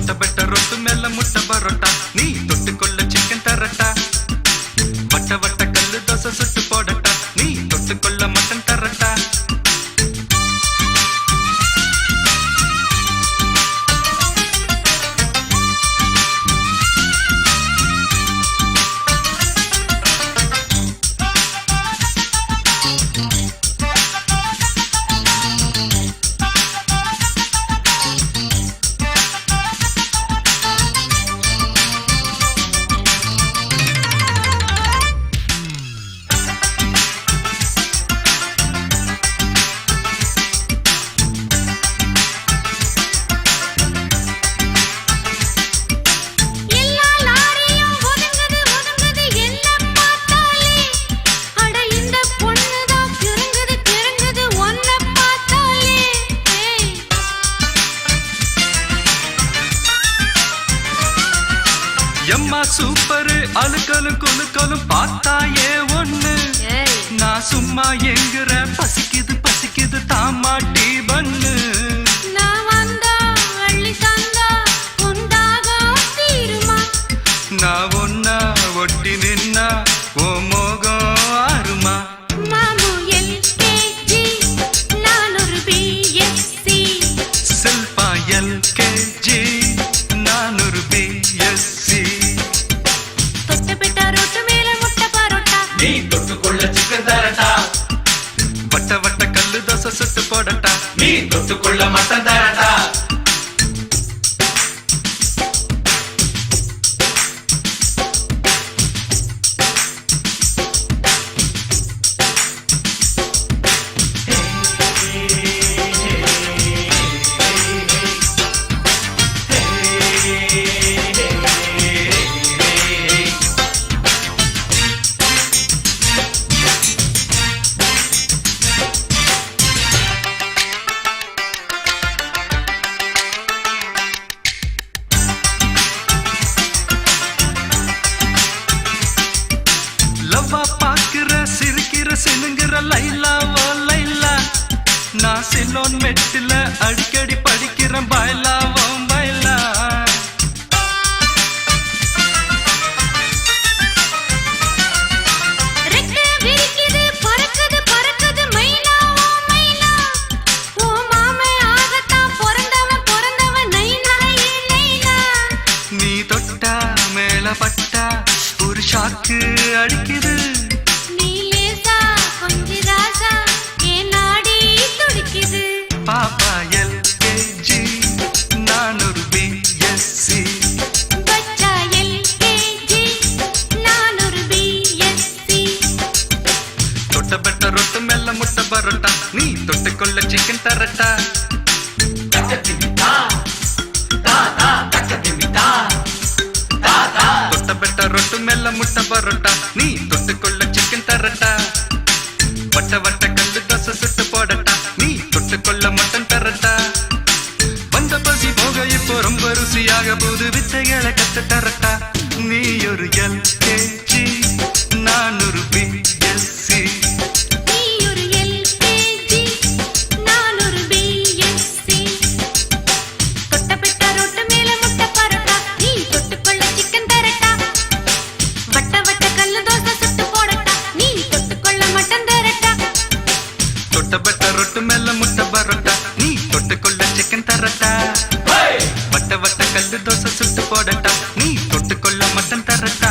தொட்ட பெட்ட ரொட்டு மேல முட்டை பரோட்டா நீ தொட்டுக்கொள்ள சிக்கன் தரட்டா வட்ட வட்ட கல்லு தோசை சுட்டு போடட்டா நீ தொட்டுக்கொள்ள மட்டன் தரட்டா எம்மா சூப்பர் அழுக்கலும் குலுக்கலும் பார்த்தாயே ஒண்ணு நான் சும்மா எங்குற பசிக்குது பசிக்குது தாமாட்டி பண்ணு நான் ஒன்னா ஒட்டி நின்னா ஓ மோகம் ஆறுமா செல்பா LKG நான் ஒரு BSc நீ தொட்டுக்கொள்ள சிக்கன் தரட்டா வட்ட வட்ட கல்லு தோசை சுட்டு போடட்டா நீ தொட்டுக்கொள்ள மட்டன் தரட்டா சினுங்கிற லைலாவோ லைலா நான் சிலோன் மெட்டில அடிக்கடி படிக்கிறேன் பைலாவோ பைலா நீ தொட்டா மேல பட்டா ஒரு ஷாக்கு அடிக்குது பாப்பா LKG நான் ஒரு BSc பச்சா LKG நான் ஒரு BSc தொட்ட பெட்ட ரொட்டு மேல முட்டை பரோட்டா நீ தொட்டுக்கொள்ள சிக்கன் தரட்டா தொட்ட பெட்ட ரொட்டு மேல முட்டை பரோட்டா நீ தொட்டுக்கொள்ள சிக்கன் தரட்டா வட்ட வட்ட கல்லு தோசை சுட்டு போடட்டா நீ தொட்டுக்கொள்ள மட்டன் தரட்டா வந்த பசி போக இப்போ ரொம்ப ருசியாக போது வித்தைகளை கத்து தரட்டா நீ ஒரு LKG நான் ஒரு BSc நீ ஒரு LKG நான் ஒரு BSc தொட்ட பெட்ட ரொட்டு மேல முட்டை பரோட்டா நீ தொட்டுக்கொள்ள சிக்கன் தரட்டா வட்ட வட்ட கல்லு தோசை சுட்டு போடட்டா நீ தொட்டுக்கொள்ள மட்டன் தரட்டா தொட்ட பெட்ட ரொட்டு மேல முட்டை பரோட்டா நீ தொட்டுக்கொள்ள சிக்கன் தரட்டா வட்ட வட்ட கல்லு தோசை சுட்டு போடட்டா நீ தொட்டுக்கொள்ள மட்டன் தரட்டா